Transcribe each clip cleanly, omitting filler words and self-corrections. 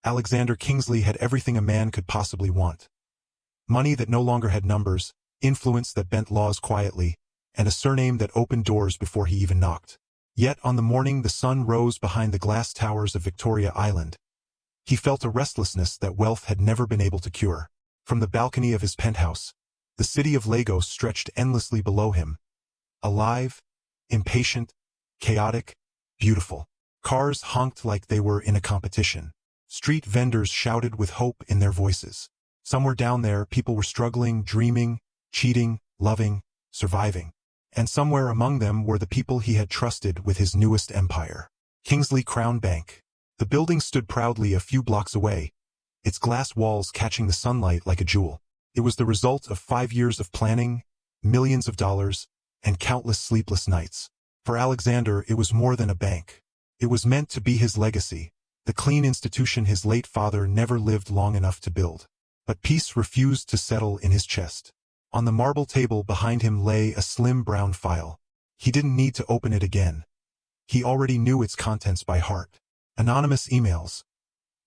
Alexander Kingsley had everything a man could possibly want. Money that no longer had numbers, influence that bent laws quietly, and a surname that opened doors before he even knocked. Yet on the morning the sun rose behind the glass towers of Victoria Island, he felt a restlessness that wealth had never been able to cure. From the balcony of his penthouse, the city of Lagos stretched endlessly below him. Alive, impatient, chaotic, beautiful. Cars honked like they were in a competition. Street vendors shouted with hope in their voices. Somewhere down there, people were struggling, dreaming, cheating, loving, surviving. And somewhere among them were the people he had trusted with his newest empire. Kingsley Crown Bank. The building stood proudly a few blocks away, its glass walls catching the sunlight like a jewel. It was the result of 5 years of planning, millions of dollars, and countless sleepless nights. For Alexander, it was more than a bank. It was meant to be his legacy, the clean institution his late father never lived long enough to build. But peace refused to settle in his chest. On the marble table behind him lay a slim brown file. He didn't need to open it again. He already knew its contents by heart. Anonymous emails.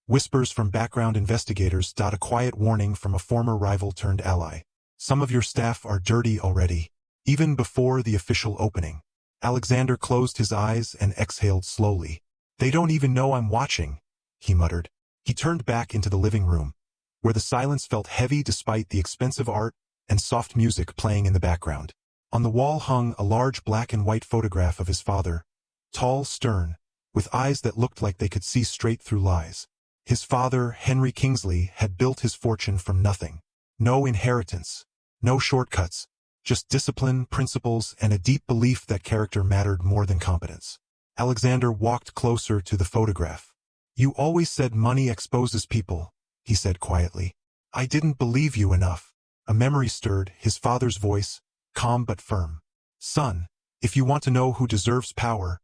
Whispers from background investigators. A quiet warning from a former rival turned ally. Some of your staff are dirty already. Even before the official opening. Alexander closed his eyes and exhaled slowly. They don't even know I'm watching, he muttered. He turned back into the living room, where the silence felt heavy despite the expensive art and soft music playing in the background. On the wall hung a large black and white photograph of his father, tall, stern, with eyes that looked like they could see straight through lies. His father, Henry Kingsley, had built his fortune from nothing. No inheritance, no shortcuts, just discipline, principles, and a deep belief that character mattered more than competence. Alexander walked closer to the photograph. You always said money exposes people, he said quietly. I didn't believe you enough. A memory stirred, his father's voice, calm but firm. Son, if you want to know who deserves power,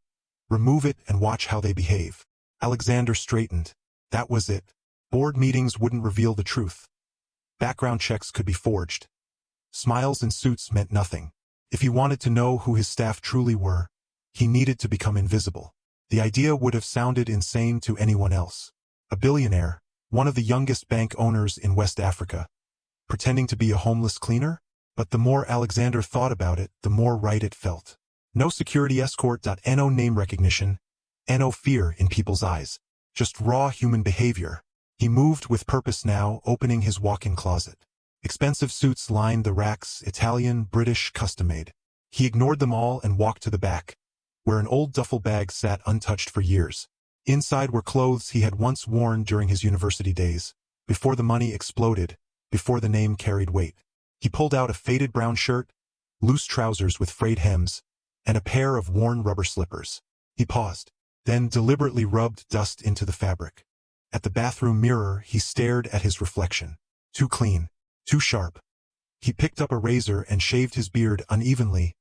remove it and watch how they behave. Alexander straightened. That was it. Board meetings wouldn't reveal the truth. Background checks could be forged. Smiles and suits meant nothing. If he wanted to know who his staff truly were, he needed to become invisible. The idea would have sounded insane to anyone else. A billionaire, one of the youngest bank owners in West Africa, pretending to be a homeless cleaner? But the more Alexander thought about it, the more right it felt. No security escort. No name recognition. No fear in people's eyes. Just raw human behavior. He moved with purpose now, opening his walk-in closet. Expensive suits lined the racks, Italian, British, custom-made. He ignored them all and walked to the back, where an old duffel bag sat untouched for years. Inside were clothes he had once worn during his university days, before the money exploded, before the name carried weight. He pulled out a faded brown shirt, loose trousers with frayed hems, and a pair of worn rubber slippers. He paused, then deliberately rubbed dust into the fabric. At the bathroom mirror, he stared at his reflection. Too clean, too sharp. He picked up a razor and shaved his beard unevenly,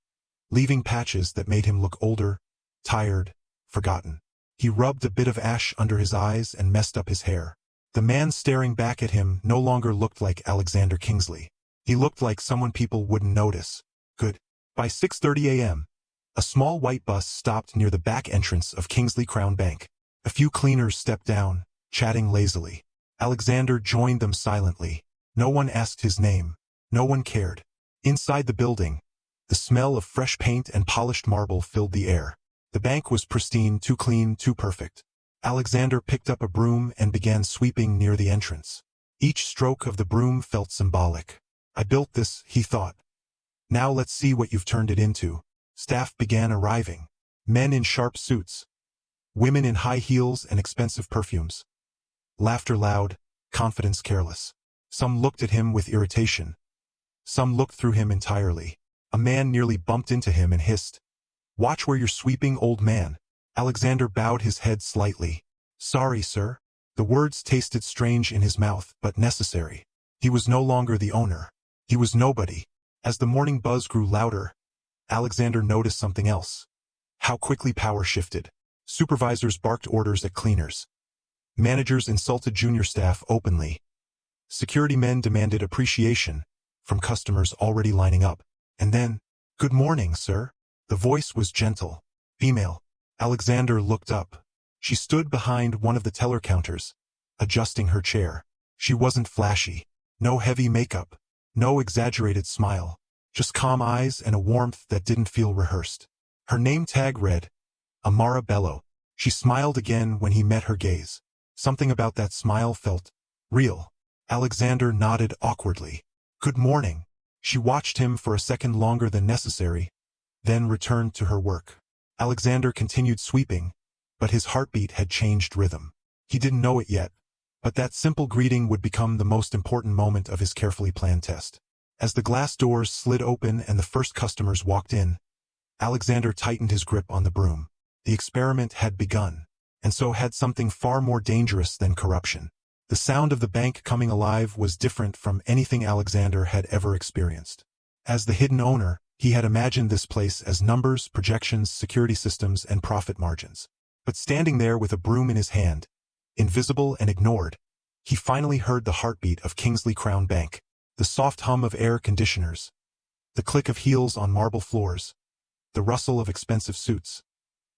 leaving patches that made him look older, tired, forgotten. He rubbed a bit of ash under his eyes and messed up his hair. The man staring back at him no longer looked like Alexander Kingsley. He looked like someone people wouldn't notice. Good. By 6:30 a.m., a small white bus stopped near the back entrance of Kingsley Crown Bank. A few cleaners stepped down, chatting lazily. Alexander joined them silently. No one asked his name. No one cared. Inside the building, the smell of fresh paint and polished marble filled the air. The bank was pristine, too clean, too perfect. Alexander picked up a broom and began sweeping near the entrance. Each stroke of the broom felt symbolic. I built this, he thought. Now let's see what you've turned it into. Staff began arriving. Men in sharp suits. Women in high heels and expensive perfumes. Laughter loud, confidence careless. Some looked at him with irritation. Some looked through him entirely. A man nearly bumped into him and hissed, "Watch where you're sweeping, old man." Alexander bowed his head slightly. "Sorry, sir." The words tasted strange in his mouth, but necessary. He was no longer the owner. He was nobody. As the morning buzz grew louder, Alexander noticed something else. How quickly power shifted. Supervisors barked orders at cleaners. Managers insulted junior staff openly. Security men demanded appreciation from customers already lining up. And then, "Good morning, sir." The voice was gentle. Female. Alexander looked up. She stood behind one of the teller counters, adjusting her chair. She wasn't flashy. No heavy makeup. No exaggerated smile. Just calm eyes and a warmth that didn't feel rehearsed. Her name tag read, Amara Bello. She smiled again when he met her gaze. Something about that smile felt real. Alexander nodded awkwardly. Good morning. She watched him for a second longer than necessary, then returned to her work. Alexander continued sweeping, but his heartbeat had changed rhythm. He didn't know it yet, but that simple greeting would become the most important moment of his carefully planned test. As the glass doors slid open and the first customers walked in, Alexander tightened his grip on the broom. The experiment had begun, and so had something far more dangerous than corruption. The sound of the bank coming alive was different from anything Alexander had ever experienced. As the hidden owner, he had imagined this place as numbers, projections, security systems, and profit margins. But standing there with a broom in his hand, invisible and ignored, he finally heard the heartbeat of Kingsley Crown Bank, the soft hum of air conditioners, the click of heels on marble floors, the rustle of expensive suits,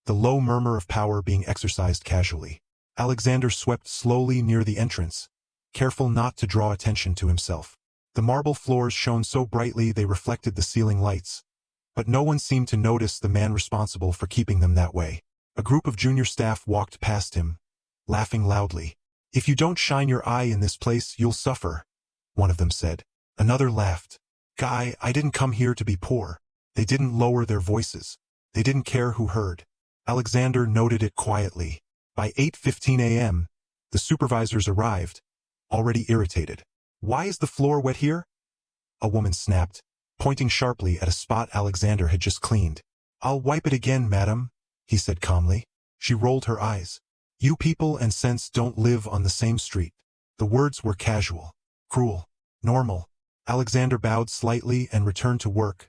the low murmur of power being exercised casually. Alexander swept slowly near the entrance, careful not to draw attention to himself. The marble floors shone so brightly they reflected the ceiling lights, but no one seemed to notice the man responsible for keeping them that way. A group of junior staff walked past him, laughing loudly. "If you don't shine your eye in this place, you'll suffer," one of them said. Another laughed. "Guy, I didn't come here to be poor." They didn't lower their voices. They didn't care who heard. Alexander noted it quietly. By 8:15 a.m., the supervisors arrived, already irritated. "Why is the floor wet here?" a woman snapped, pointing sharply at a spot Alexander had just cleaned. "I'll wipe it again, madam," he said calmly. She rolled her eyes. "You people and sense don't live on the same street." The words were casual, cruel, normal. Alexander bowed slightly and returned to work,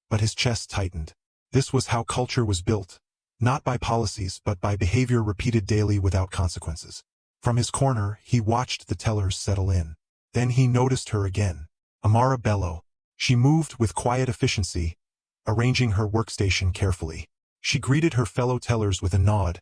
but his chest tightened. This was how culture was built. Not by policies, but by behavior repeated daily without consequences. From his corner, he watched the tellers settle in. Then he noticed her again. Amara Bello. She moved with quiet efficiency, arranging her workstation carefully. She greeted her fellow tellers with a nod,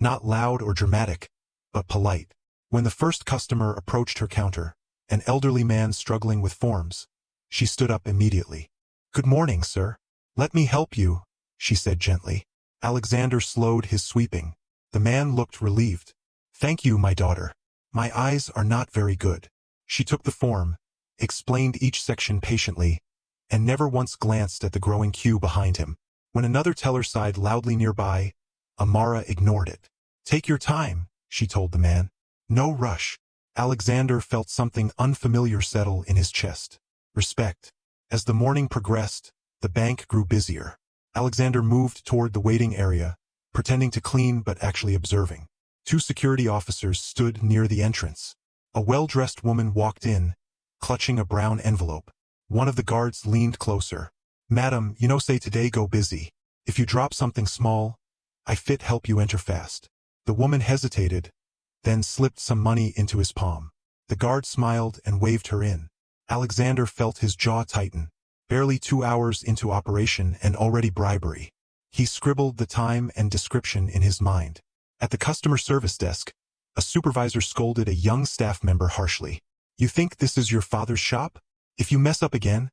not loud or dramatic, but polite. When the first customer approached her counter, an elderly man struggling with forms, she stood up immediately. "Good morning, sir. Let me help you," she said gently. Alexander slowed his sweeping. The man looked relieved. "Thank you, my daughter. My eyes are not very good." She took the form, explained each section patiently, and never once glanced at the growing queue behind him. When another teller sighed loudly nearby, Amara ignored it. "Take your time," she told the man. "No rush." Alexander felt something unfamiliar settle in his chest. Respect. As the morning progressed, the bank grew busier. Alexander moved toward the waiting area, pretending to clean but actually observing. Two security officers stood near the entrance. A well-dressed woman walked in, clutching a brown envelope. One of the guards leaned closer. "Madam, you know say today go busy. If you drop something small, I fit help you enter fast." The woman hesitated, then slipped some money into his palm. The guard smiled and waved her in. Alexander felt his jaw tighten. Barely 2 hours into operation and already bribery. He scribbled the time and description in his mind. At the customer service desk, a supervisor scolded a young staff member harshly. "You think this is your father's shop? If you mess up again,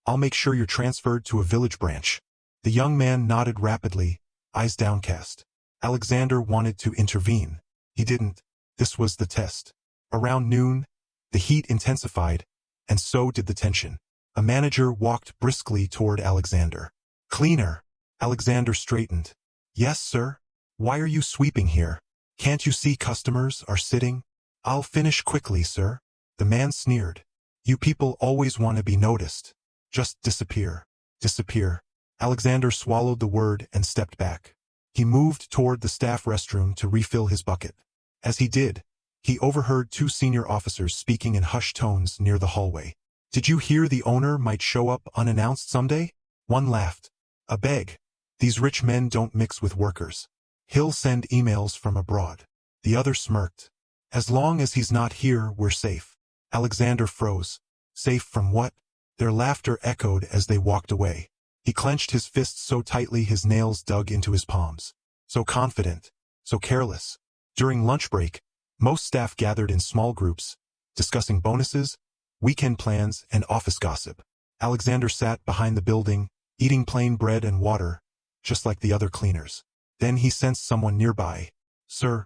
I'll make sure you're transferred to a village branch." The young man nodded rapidly, eyes downcast. Alexander wanted to intervene. He didn't. This was the test. Around noon, the heat intensified, and so did the tension. A manager walked briskly toward Alexander. "Cleaner." Alexander straightened. "Yes, sir. Why are you sweeping here? Can't you see customers are sitting?" "I'll finish quickly, sir." The man sneered. "You people always want to be noticed. Just disappear. Disappear." Alexander swallowed the word and stepped back. He moved toward the staff restroom to refill his bucket. As he did, he overheard two senior officers speaking in hushed tones near the hallway. "Did you hear the owner might show up unannounced someday?" One laughed. "A beg. These rich men don't mix with workers. He'll send emails from abroad." The other smirked. "As long as he's not here, we're safe." Alexander froze. Safe from what? Their laughter echoed as they walked away. He clenched his fists so tightly his nails dug into his palms. So confident. So careless. During lunch break, Most staff gathered in small groups, discussing bonuses, weekend plans, and office gossip. Alexander sat behind the building, eating plain bread and water, just like the other cleaners. Then he sensed someone nearby. "Sir,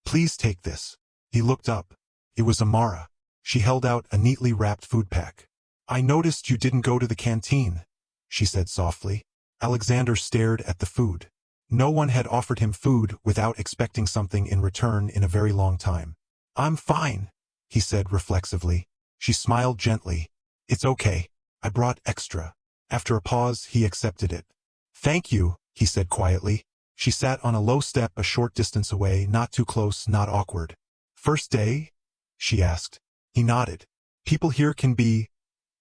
please take this." He looked up. It was Amara. She held out a neatly wrapped food pack. "I noticed you didn't go to the canteen," she said softly. Alexander stared at the food. No one had offered him food without expecting something in return in a very long time. "I'm fine," he said reflexively. She smiled gently. "It's okay. I brought extra." After a pause, he accepted it. "Thank you," he said quietly. She sat on a low step a short distance away, not too close, not awkward. "First day?" she asked. He nodded. "People here can be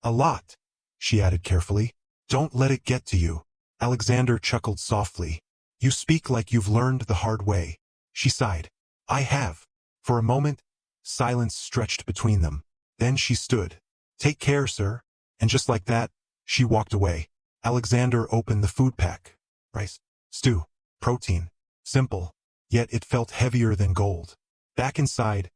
a lot," she added carefully. "Don't let it get to you." Alexander chuckled softly. "You speak like you've learned the hard way." She sighed. "I have." For a moment, silence stretched between them. Then she stood. "Take care, sir." And just like that, she walked away. Alexander opened the food pack. Rice, stew, protein. Simple, yet it felt heavier than gold. Back inside,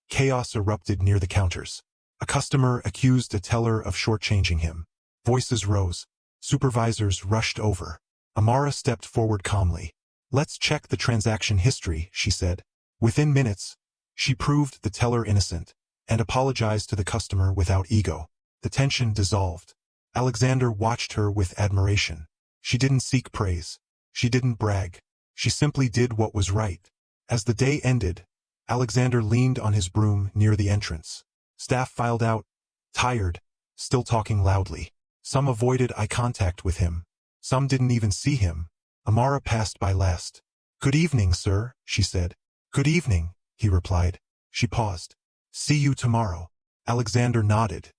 chaos erupted near the counters. A customer accused a teller of shortchanging him. Voices rose. Supervisors rushed over. Amara stepped forward calmly. "Let's check the transaction history," she said. Within minutes, she proved the teller innocent and apologized to the customer without ego. The tension dissolved. Alexander watched her with admiration. She didn't seek praise. She didn't brag. She simply did what was right. As the day ended, Alexander leaned on his broom near the entrance. Staff filed out, tired, still talking loudly. Some avoided eye contact with him. Some didn't even see him. Amara passed by last. "Good evening, sir," she said. "Good evening," he replied. She paused. "See you tomorrow." Alexander nodded.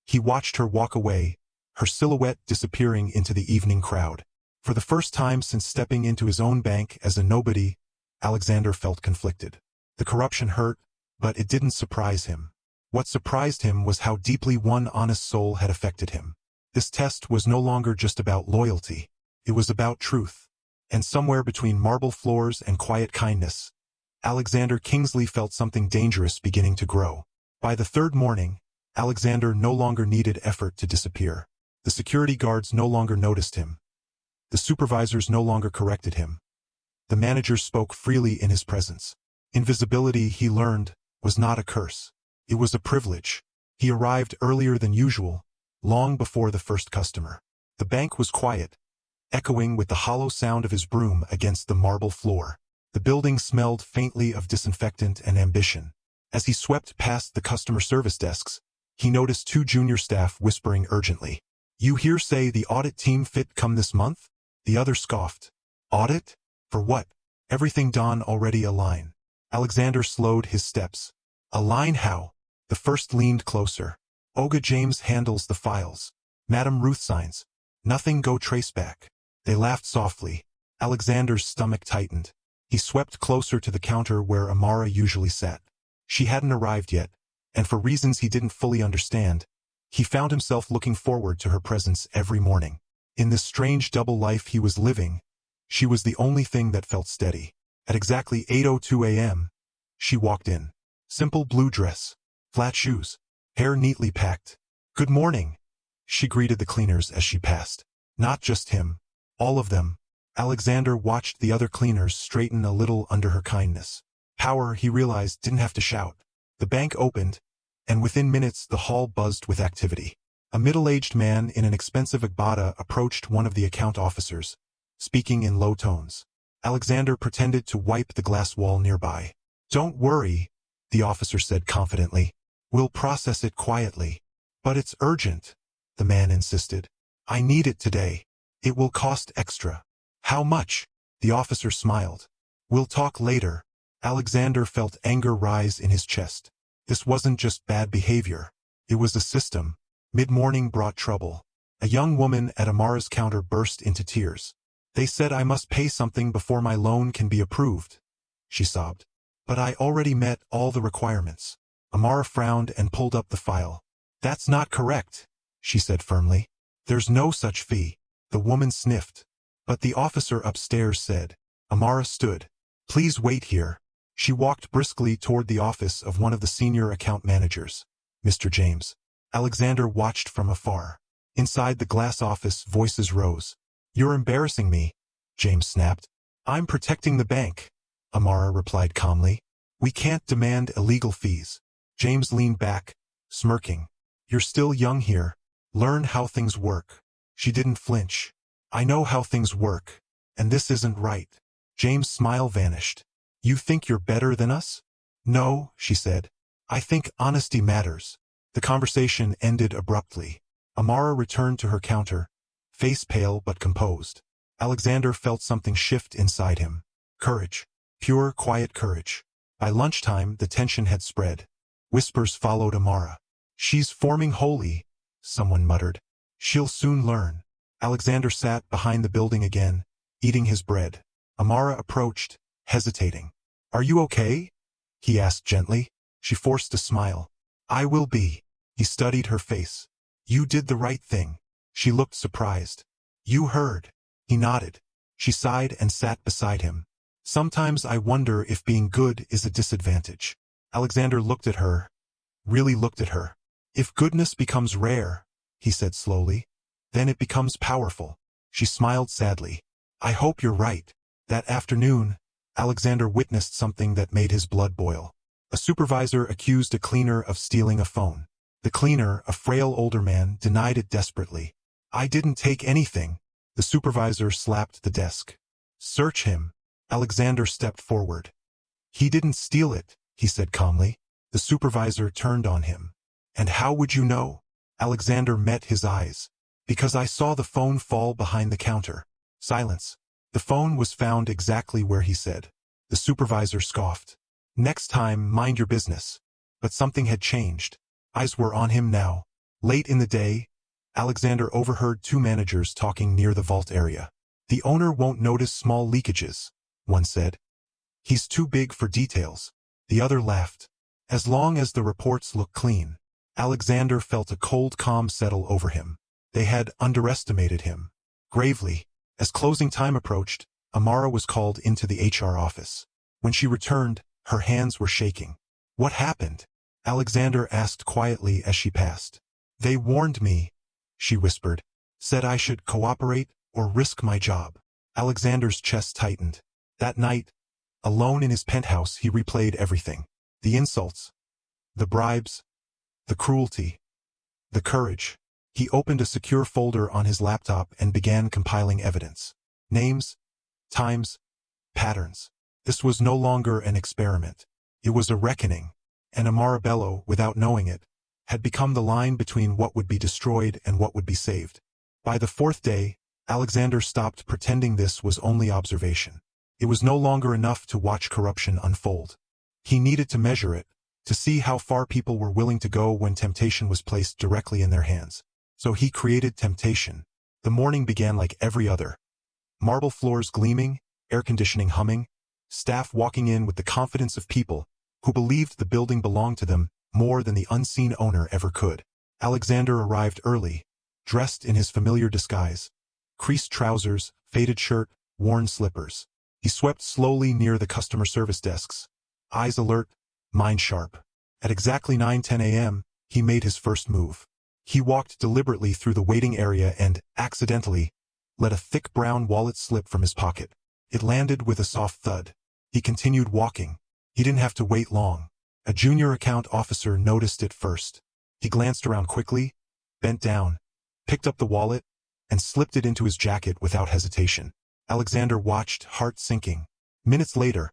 He watched her walk away, her silhouette disappearing into the evening crowd. For the first time since stepping into his own bank as a nobody, Alexander felt conflicted. The corruption hurt, but it didn't surprise him. What surprised him was how deeply one honest soul had affected him. This test was no longer just about loyalty. It was about truth. And somewhere between marble floors and quiet kindness, Alexander Kingsley felt something dangerous beginning to grow. By the third morning, Alexander no longer needed effort to disappear. The security guards no longer noticed him. The supervisors no longer corrected him. The managers spoke freely in his presence. Invisibility, he learned, was not a curse. It was a privilege. He arrived earlier than usual, long before the first customer. The bank was quiet, echoing with the hollow sound of his broom against the marble floor. The building smelled faintly of disinfectant and ambition. As he swept past the customer service desks, he noticed two junior staff whispering urgently. "You hear say the audit team fit come this month?" The other scoffed. "Audit? For what?" Everything done already a line. Alexander slowed his steps. "A line how?" The first leaned closer. "Olga James handles the files. Madam Ruth signs. Nothing go trace back." They laughed softly. Alexander's stomach tightened. He swept closer to the counter where Amara usually sat. She hadn't arrived yet, and for reasons he didn't fully understand, he found himself looking forward to her presence every morning. In this strange double life he was living, she was the only thing that felt steady. At exactly 8:02 a.m., she walked in. Simple blue dress, flat shoes, hair neatly packed. "Good morning," she greeted the cleaners as she passed. Not just him. All of them. Alexander watched the other cleaners straighten a little under her kindness. Power, he realized, didn't have to shout. The bank opened, and within minutes the hall buzzed with activity. A middle-aged man in an expensive agbada approached one of the account officers, speaking in low tones. Alexander pretended to wipe the glass wall nearby. "Don't worry," the officer said confidently. "We'll process it quietly." "But it's urgent," the man insisted. "I need it today. It will cost extra." "How much?" The officer smiled. "We'll talk later." Alexander felt anger rise in his chest. This wasn't just bad behavior. It was a system. Mid-morning brought trouble. A young woman at Amara's counter burst into tears. "They said I must pay something before my loan can be approved," she sobbed. "But I already met all the requirements." Amara frowned and pulled up the file. "That's not correct," she said firmly. "There's no such fee." The woman sniffed. "But the officer upstairs said." Amara stood. "Please wait here." She walked briskly toward the office of one of the senior account managers, Mr. James. Alexander watched from afar. Inside the glass office, voices rose. "You're embarrassing me," James snapped. "I'm protecting the bank," Amara replied calmly. "We can't demand illegal fees." James leaned back, smirking. "You're still young here. Learn how things work." She didn't flinch. "I know how things work, and this isn't right." James' smile vanished. "You think you're better than us?" "No," she said. "I think honesty matters." The conversation ended abruptly. Amara returned to her counter, face pale but composed. Alexander felt something shift inside him. Courage. Pure, quiet courage. By lunchtime, the tension had spread. Whispers followed Amara. "She's forming holy," someone muttered. "She'll soon learn." Alexander sat behind the building again, eating his bread. Amara approached, hesitating. "Are you okay?" he asked gently. She forced a smile. "I will be." He studied her face. "You did the right thing." She looked surprised. "You heard." He nodded. She sighed and sat beside him. "Sometimes I wonder if being good is a disadvantage." Alexander looked at her, really looked at her. "If goodness becomes rare," he said slowly, "then it becomes powerful." She smiled sadly. "I hope you're right." That afternoon, Alexander witnessed something that made his blood boil. A supervisor accused a cleaner of stealing a phone. The cleaner, a frail older man, denied it desperately. "I didn't take anything." The supervisor slapped the desk. "Search him." Alexander stepped forward. "He didn't steal it," he said calmly. The supervisor turned on him. "And how would you know?" Alexander met his eyes. "Because I saw the phone fall behind the counter." Silence. The phone was found exactly where he said. The supervisor scoffed. "Next time, mind your business." But something had changed. Eyes were on him now. Late in the day, Alexander overheard two managers talking near the vault area. "The owner won't notice small leakages," one said. "He's too big for details." The other laughed. "As long as the reports look clean." Alexander felt a cold calm settle over him. They had underestimated him. Gravely, as closing time approached, Amara was called into the HR office. When she returned, her hands were shaking. "What happened?" Alexander asked quietly as she passed. "They warned me," she whispered. "Said I should cooperate or risk my job." Alexander's chest tightened. That night, alone in his penthouse, he replayed everything. The insults, the bribes, the cruelty, the courage. He opened a secure folder on his laptop and began compiling evidence. Names, times, patterns. This was no longer an experiment. It was a reckoning. And Amara Bello, without knowing it, had become the line between what would be destroyed and what would be saved. By the fourth day, Alexander stopped pretending this was only observation. It was no longer enough to watch corruption unfold. He needed to measure it, to see how far people were willing to go when temptation was placed directly in their hands. So he created temptation. The morning began like every other. Marble floors gleaming, air conditioning humming, staff walking in with the confidence of people who believed the building belonged to them more than the unseen owner ever could. Alexander arrived early, dressed in his familiar disguise. Creased trousers, faded shirt, worn slippers. He swept slowly near the customer service desks. Eyes alert, mind sharp. At exactly 9:10 a.m., he made his first move. He walked deliberately through the waiting area and, accidentally, let a thick brown wallet slip from his pocket. It landed with a soft thud. He continued walking. He didn't have to wait long. A junior account officer noticed it first. He glanced around quickly, bent down, picked up the wallet, and slipped it into his jacket without hesitation. Alexander watched, heart sinking. Minutes later,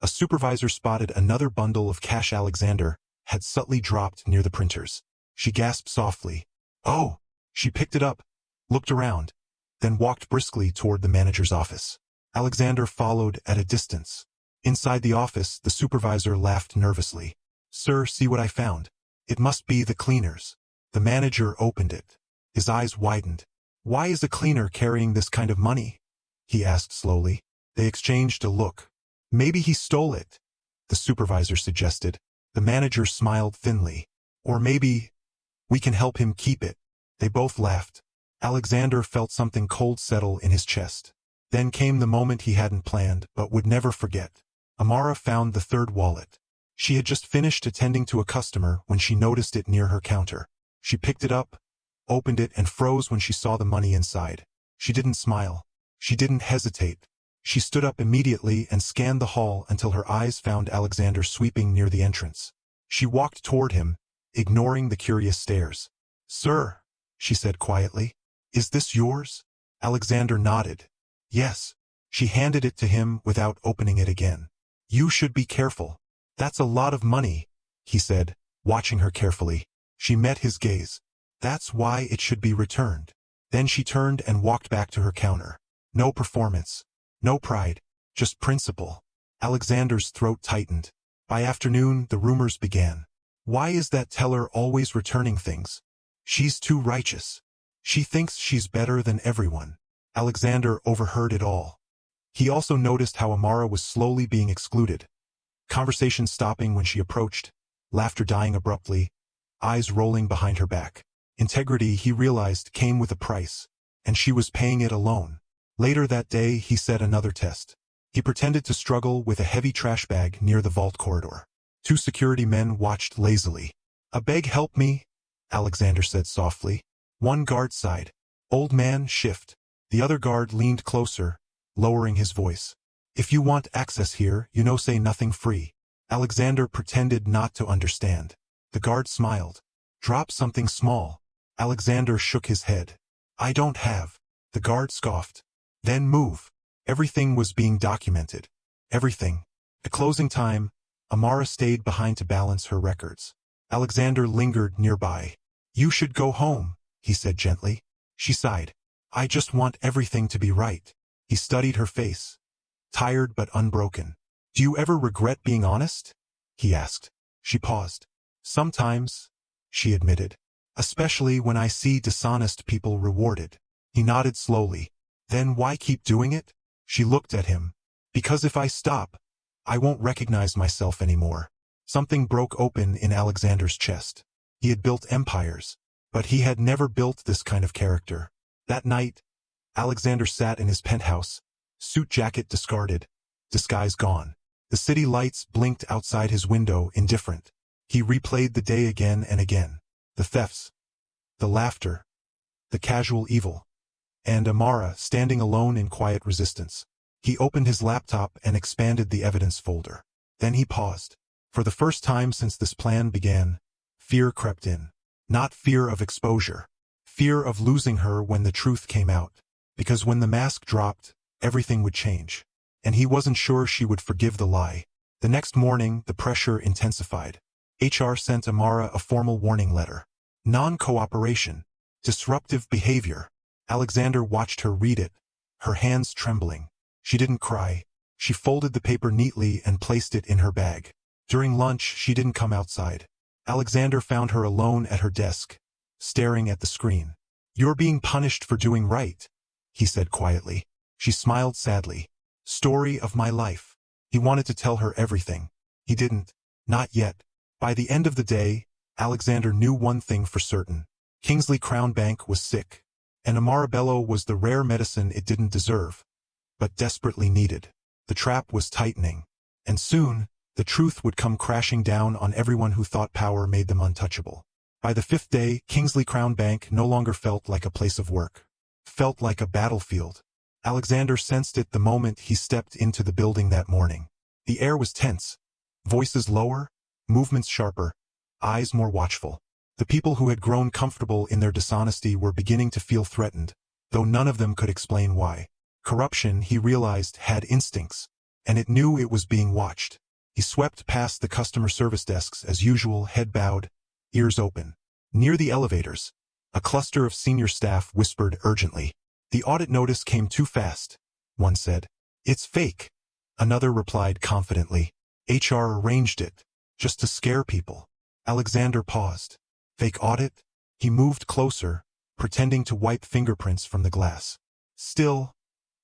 a supervisor spotted another bundle of cash Alexander had subtly dropped near the printers. She gasped softly. "Oh!" She picked it up, looked around, then walked briskly toward the manager's office. Alexander followed at a distance. Inside the office, the supervisor laughed nervously. "Sir, see what I found. It must be the cleaners." The manager opened it. His eyes widened. "Why is a cleaner carrying this kind of money?" he asked slowly. They exchanged a look. "Maybe he stole it," the supervisor suggested. The manager smiled thinly. "Or maybe we can help him keep it." They both laughed. Alexander felt something cold settle in his chest. Then came the moment he hadn't planned but would never forget. Amara found the third wallet. She had just finished attending to a customer when she noticed it near her counter. She picked it up, opened it, and froze when she saw the money inside. She didn't smile. She didn't hesitate. She stood up immediately and scanned the hall until her eyes found Alexander sweeping near the entrance. She walked toward him, ignoring the curious stares. "Sir," she said quietly, "is this yours?" Alexander nodded. "Yes." She handed it to him without opening it again. "You should be careful. That's a lot of money," he said, watching her carefully. She met his gaze. "That's why it should be returned." Then she turned and walked back to her counter. No performance. No pride. Just principle. Alexander's throat tightened. By afternoon, the rumors began. Why is that teller always returning things? She's too righteous. She thinks she's better than everyone. Alexander overheard it all. He also noticed how Amara was slowly being excluded. Conversation stopping when she approached, laughter dying abruptly, eyes rolling behind her back. Integrity, he realized, came with a price, and she was paying it alone. Later that day, he set another test. He pretended to struggle with a heavy trash bag near the vault corridor. 2 security men watched lazily. "A beg help me," Alexander said softly. One guard sighed. "Old man, shift." The other guard leaned closer, lowering his voice. "If you want access here, you know, say nothing free." Alexander pretended not to understand. The guard smiled. "Drop something small." Alexander shook his head. "I don't have." The guard scoffed. "Then move." Everything was being documented. Everything. At closing time, Amara stayed behind to balance her records. Alexander lingered nearby. "You should go home," he said gently. She sighed. "I just want everything to be right." He studied her face. Tired but unbroken. "Do you ever regret being honest?" he asked. She paused. "Sometimes," she admitted. "Especially when I see dishonest people rewarded." He nodded slowly. "Then why keep doing it?" She looked at him. "Because if I stop, I won't recognize myself anymore." Something broke open in Alexander's chest. He had built empires, but he had never built this kind of character. That night, Alexander sat in his penthouse, suit jacket discarded, disguise gone. The city lights blinked outside his window, indifferent. He replayed the day again and again. The thefts, the laughter, the casual evil, and Amara standing alone in quiet resistance. He opened his laptop and expanded the evidence folder. Then he paused. For the first time since this plan began, fear crept in. Not fear of exposure. Fear of losing her when the truth came out. Because when the mask dropped, everything would change. And he wasn't sure she would forgive the lie. The next morning, the pressure intensified. HR sent Amara a formal warning letter. Non-cooperation. Disruptive behavior. Alexander watched her read it, her hands trembling. She didn't cry. She folded the paper neatly and placed it in her bag. During lunch, she didn't come outside. Alexander found her alone at her desk, staring at the screen. "You're being punished for doing right," he said quietly. She smiled sadly. "Story of my life." He wanted to tell her everything. He didn't. Not yet. By the end of the day, Alexander knew one thing for certain. Kingsley Crown Bank was sick, and Amara Bello was the rare medicine it didn't deserve, but desperately needed. The trap was tightening, and soon, the truth would come crashing down on everyone who thought power made them untouchable. By the 5th day, Kingsley Crown Bank no longer felt like a place of work. Felt like a battlefield. Alexander sensed it the moment he stepped into the building that morning. The air was tense. Voices lower, movements sharper, eyes more watchful. The people who had grown comfortable in their dishonesty were beginning to feel threatened, though none of them could explain why. Corruption, he realized, had instincts, and it knew it was being watched. He swept past the customer service desks as usual, head bowed, ears open. Near the elevators, a cluster of senior staff whispered urgently. "The audit notice came too fast," one said. "It's fake," another replied confidently. "HR arranged it, just to scare people." Alexander paused. "Fake audit?" He moved closer, pretending to wipe fingerprints from the glass. "Still,"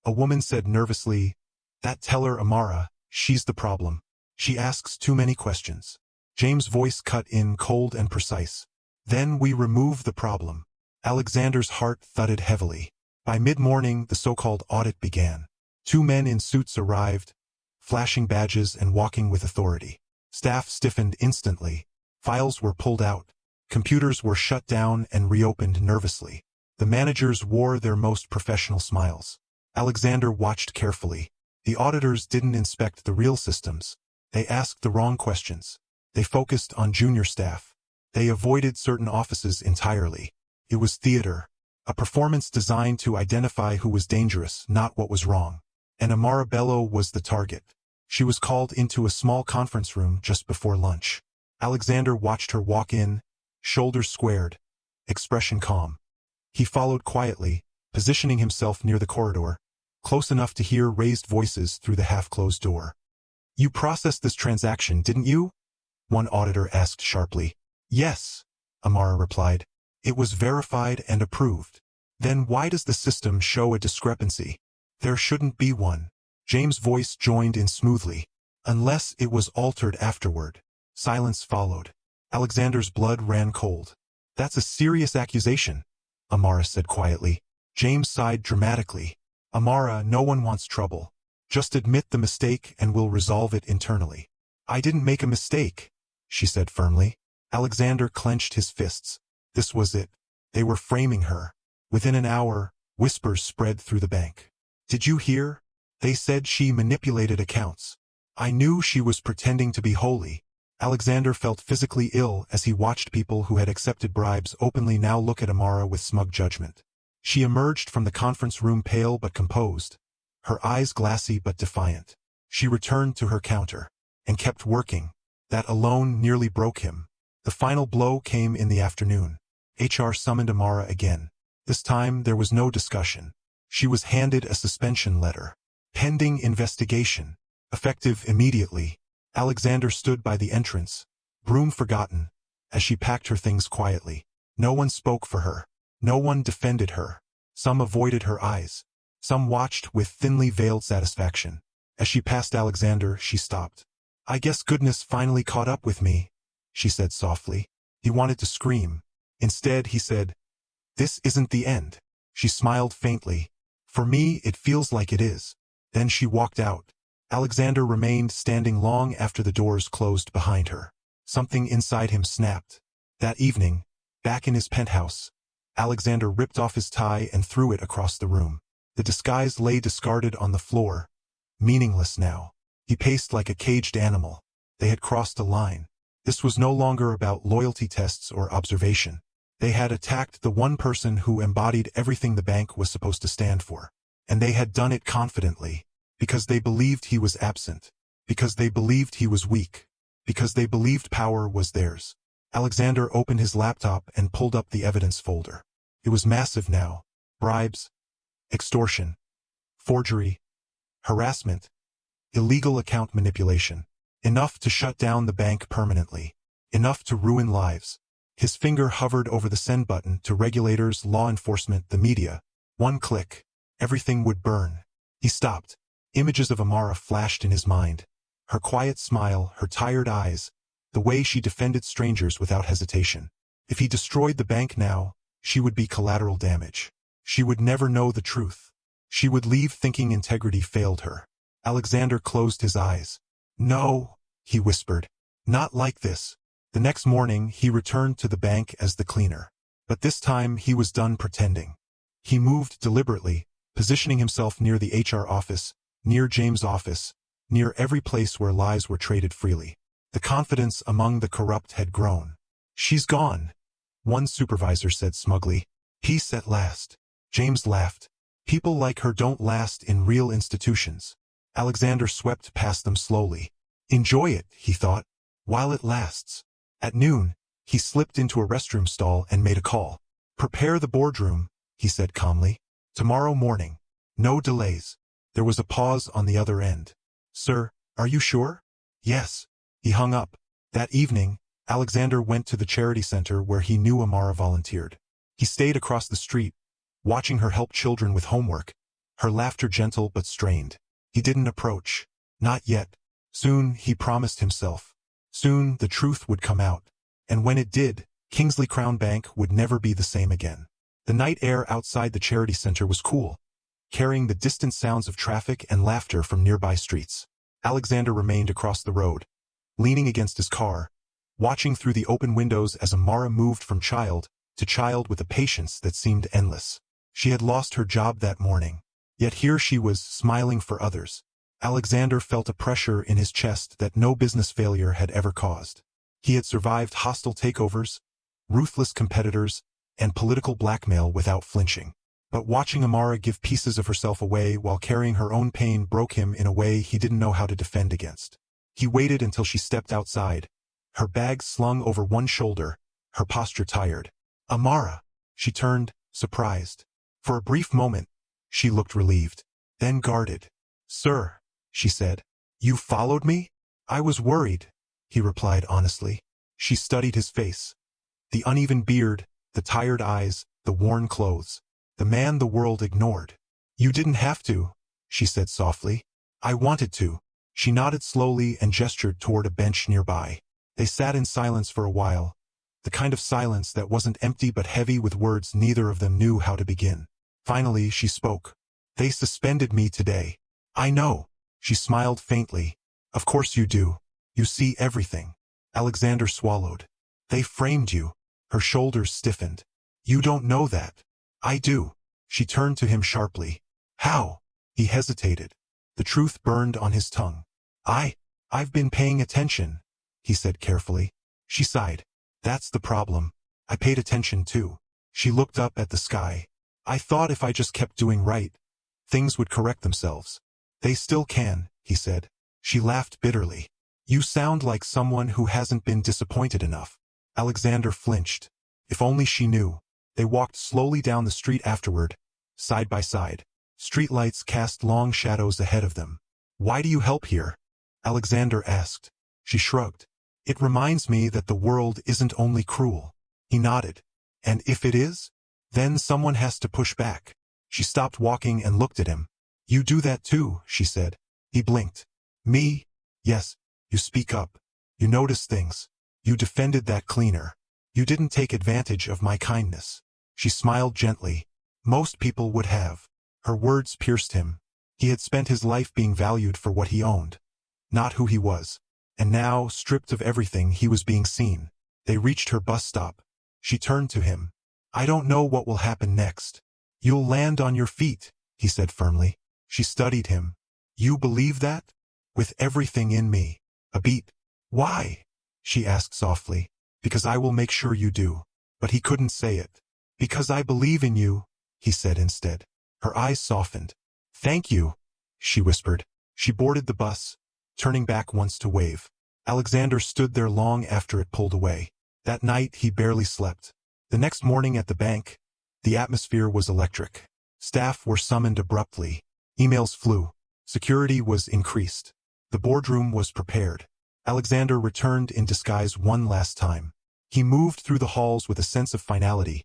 a woman said nervously, "that teller Amara, she's the problem. She asks too many questions." James' voice cut in cold and precise. "Then we remove the problem." Alexander's heart thudded heavily. By mid-morning, the so-called audit began. 2 men in suits arrived, flashing badges and walking with authority. Staff stiffened instantly. Files were pulled out. Computers were shut down and reopened nervously. The managers wore their most professional smiles. Alexander watched carefully. The auditors didn't inspect the real systems. They asked the wrong questions. They focused on junior staff. They avoided certain offices entirely. It was theater, a performance designed to identify who was dangerous, not what was wrong. And Amara Bello was the target. She was called into a small conference room just before lunch. Alexander watched her walk in, shoulders squared, expression calm. He followed quietly, positioning himself near the corridor, close enough to hear raised voices through the half-closed door. "You processed this transaction, didn't you?" one auditor asked sharply. "Yes," Amara replied. "It was verified and approved." "Then why does the system show a discrepancy?" "There shouldn't be one." James' voice joined in smoothly. "Unless it was altered afterward." Silence followed. Alexander's blood ran cold. "That's a serious accusation," Amara said quietly. James sighed dramatically. "Amara, no one wants trouble. Just admit the mistake and we'll resolve it internally." "I didn't make a mistake," she said firmly. Alexander clenched his fists. This was it. They were framing her. Within an hour, whispers spread through the bank. "Did you hear? They said she manipulated accounts." "I knew she was pretending to be holy." Alexander felt physically ill as he watched people who had accepted bribes openly now look at Amara with smug judgment. She emerged from the conference room pale but composed, her eyes glassy but defiant. She returned to her counter, and kept working. That alone nearly broke him. The final blow came in the afternoon. HR summoned Amara again. This time there was no discussion. She was handed a suspension letter. Pending investigation. Effective immediately. Alexander stood by the entrance, broom forgotten, as she packed her things quietly. No one spoke for her. No one defended her. Some avoided her eyes. Some watched with thinly veiled satisfaction. As she passed Alexander, she stopped. "I guess goodness finally caught up with me," she said softly. He wanted to scream. Instead, he said, "This isn't the end." She smiled faintly. "For me, it feels like it is." Then she walked out. Alexander remained standing long after the doors closed behind her. Something inside him snapped. That evening, back in his penthouse, Alexander ripped off his tie and threw it across the room. The disguise lay discarded on the floor, meaningless now. He paced like a caged animal. They had crossed a line. This was no longer about loyalty tests or observation. They had attacked the one person who embodied everything the bank was supposed to stand for. And they had done it confidently. Because they believed he was absent. Because they believed he was weak. Because they believed power was theirs. Alexander opened his laptop and pulled up the evidence folder. It was massive now. Bribes, extortion, forgery, harassment, illegal account manipulation. Enough to shut down the bank permanently. Enough to ruin lives. His finger hovered over the send button to regulators, law enforcement, the media. One click. Everything would burn. He stopped. Images of Amara flashed in his mind. Her quiet smile, her tired eyes, the way she defended strangers without hesitation. If he destroyed the bank now, she would be collateral damage. She would never know the truth. She would leave thinking integrity failed her. Alexander closed his eyes. "No," he whispered. "Not like this." The next morning, he returned to the bank as the cleaner. But this time, he was done pretending. He moved deliberately, positioning himself near the HR office, near James' office, near every place where lies were traded freely. The confidence among the corrupt had grown. "She's gone," one supervisor said smugly. "Peace at last." James laughed. "People like her don't last in real institutions." Alexander swept past them slowly. "Enjoy it," he thought, "while it lasts." At noon, he slipped into a restroom stall and made a call. "Prepare the boardroom," he said calmly. "Tomorrow morning. No delays." There was a pause on the other end. "Sir, are you sure?" "Yes." He hung up. That evening, Alexander went to the charity center where he knew Amara volunteered. He stayed across the street, watching her help children with homework, her laughter gentle but strained. He didn't approach. Not yet. Soon, he promised himself. Soon, the truth would come out. And when it did, Kingsley Crown Bank would never be the same again. The night air outside the charity center was cool, carrying the distant sounds of traffic and laughter from nearby streets. Alexander remained across the road, leaning against his car, watching through the open windows as Amara moved from child to child with a patience that seemed endless. She had lost her job that morning, yet here she was smiling for others. Alexander felt a pressure in his chest that no business failure had ever caused. He had survived hostile takeovers, ruthless competitors, and political blackmail without flinching. But watching Amara give pieces of herself away while carrying her own pain broke him in a way he didn't know how to defend against. He waited until she stepped outside, her bag slung over one shoulder, her posture tired. "Amara!" She turned, surprised. For a brief moment, she looked relieved, then guarded. "Sir," she said, "you followed me?" "I was worried," he replied honestly. She studied his face. The uneven beard, the tired eyes, the worn clothes. The man the world ignored. "You didn't have to," she said softly. "I wanted to." She nodded slowly and gestured toward a bench nearby. They sat in silence for a while, the kind of silence that wasn't empty but heavy with words neither of them knew how to begin. Finally, she spoke. "They suspended me today." "I know." She smiled faintly. "Of course you do. You see everything." Alexander swallowed. "They framed you." Her shoulders stiffened. "You don't know that." "I do." She turned to him sharply. "How?" He hesitated. The truth burned on his tongue. I've been paying attention," he said carefully. She sighed. "That's the problem. I paid attention too." She looked up at the sky. "I thought if I just kept doing right, things would correct themselves." "They still can," he said. She laughed bitterly. "You sound like someone who hasn't been disappointed enough." Alexander flinched. If only she knew. They walked slowly down the street afterward, side by side. Streetlights cast long shadows ahead of them. "Why do you help here?" Alexander asked. She shrugged. "It reminds me that the world isn't only cruel." He nodded. "And if it is? Then someone has to push back." She stopped walking and looked at him. "You do that too," she said. He blinked. "Me? Yes. You speak up. You notice things. You defended that cleaner. You didn't take advantage of my kindness." She smiled gently. "Most people would have." Her words pierced him. He had spent his life being valued for what he owned, not who he was. And now, stripped of everything, he was being seen. They reached her bus stop. She turned to him. "I don't know what will happen next." "You'll land on your feet," he said firmly. She studied him. "You believe that?" "With everything in me." A beat. "Why?" she asked softly. "Because I will make sure you do." But he couldn't say it. "Because I believe in you," he said instead. Her eyes softened. "Thank you," she whispered. She boarded the bus, turning back once to wave. Alexander stood there long after it pulled away. That night he barely slept. The next morning at the bank, the atmosphere was electric. Staff were summoned abruptly. Emails flew. Security was increased. The boardroom was prepared. Alexander returned in disguise one last time. He moved through the halls with a sense of finality,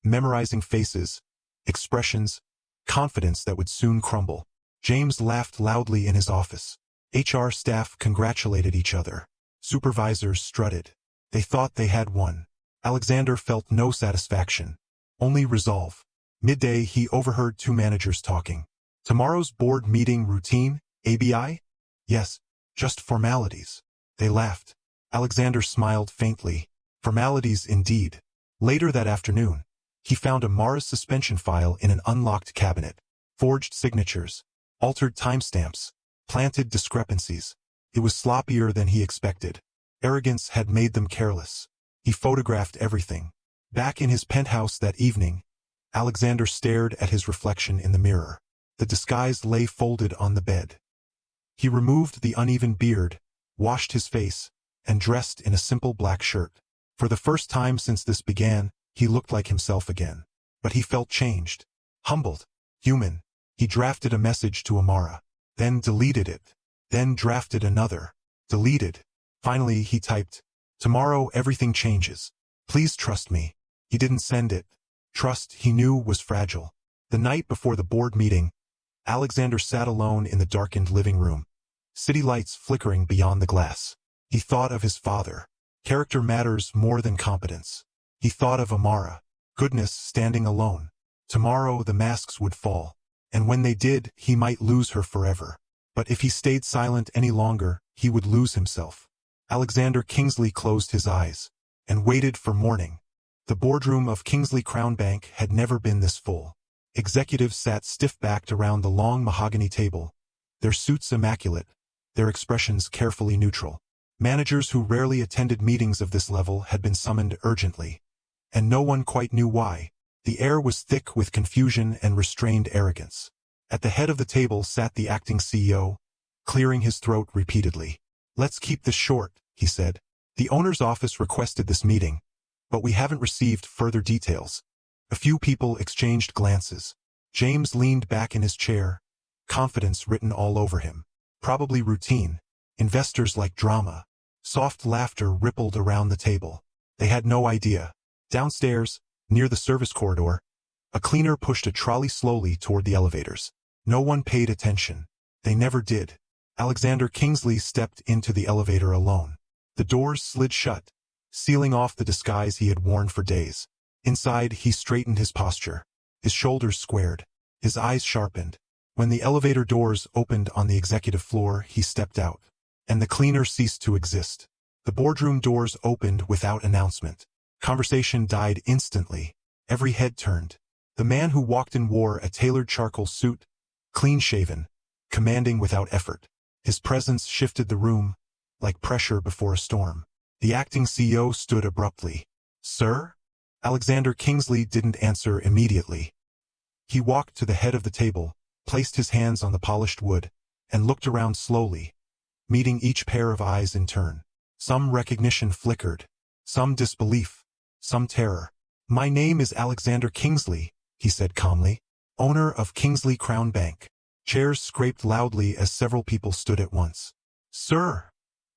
memorizing faces, expressions, confidence that would soon crumble. James laughed loudly in his office. HR staff congratulated each other. Supervisors strutted. They thought they had won. Alexander felt no satisfaction, only resolve. Midday he overheard two managers talking. "Tomorrow's board meeting routine, ABI?" "Yes, just formalities." They laughed. Alexander smiled faintly. Formalities indeed. Later that afternoon, he found Amara's suspension file in an unlocked cabinet. Forged signatures, altered timestamps, planted discrepancies. It was sloppier than he expected. Arrogance had made them careless. He photographed everything. Back in his penthouse that evening, Alexander stared at his reflection in the mirror. The disguise lay folded on the bed. He removed the uneven beard, washed his face, and dressed in a simple black shirt. For the first time since this began, he looked like himself again. But he felt changed, humbled, human. He drafted a message to Amara, then deleted it, then drafted another, deleted. Finally he typed, "Tomorrow everything changes. Please trust me." He didn't send it. Trust, he knew, was fragile. The night before the board meeting, Alexander sat alone in the darkened living room, city lights flickering beyond the glass. He thought of his father. Character matters more than competence. He thought of Amara, goodness standing alone. Tomorrow the masks would fall, and when they did, he might lose her forever. But if he stayed silent any longer, he would lose himself. Alexander Kingsley closed his eyes and waited for morning. The boardroom of Kingsley Crown Bank had never been this full. Executives sat stiff-backed around the long mahogany table, their suits immaculate, their expressions carefully neutral. Managers who rarely attended meetings of this level had been summoned urgently. And no one quite knew why. The air was thick with confusion and restrained arrogance. At the head of the table sat the acting CEO, clearing his throat repeatedly. "Let's keep this short," he said. "The owner's office requested this meeting, but we haven't received further details." A few people exchanged glances. James leaned back in his chair, confidence written all over him. Probably routine. Investors like drama. Soft laughter rippled around the table. They had no idea. Downstairs, near the service corridor, a cleaner pushed a trolley slowly toward the elevators. No one paid attention. They never did. Alexander Kingsley stepped into the elevator alone. The doors slid shut, sealing off the disguise he had worn for days. Inside, he straightened his posture. His shoulders squared. His eyes sharpened. When the elevator doors opened on the executive floor, he stepped out. And the cleaner ceased to exist. The boardroom doors opened without announcement. Conversation died instantly. Every head turned. The man who walked in wore a tailored charcoal suit, clean-shaven, commanding without effort. His presence shifted the room, like pressure before a storm. The acting CEO stood abruptly. "Sir?" Alexander Kingsley didn't answer immediately. He walked to the head of the table, placed his hands on the polished wood, and looked around slowly, meeting each pair of eyes in turn. Some recognition flickered, some disbelief, some terror. "My name is Alexander Kingsley," he said calmly, "owner of Kingsley Crown Bank." Chairs scraped loudly as several people stood at once. "Sir!"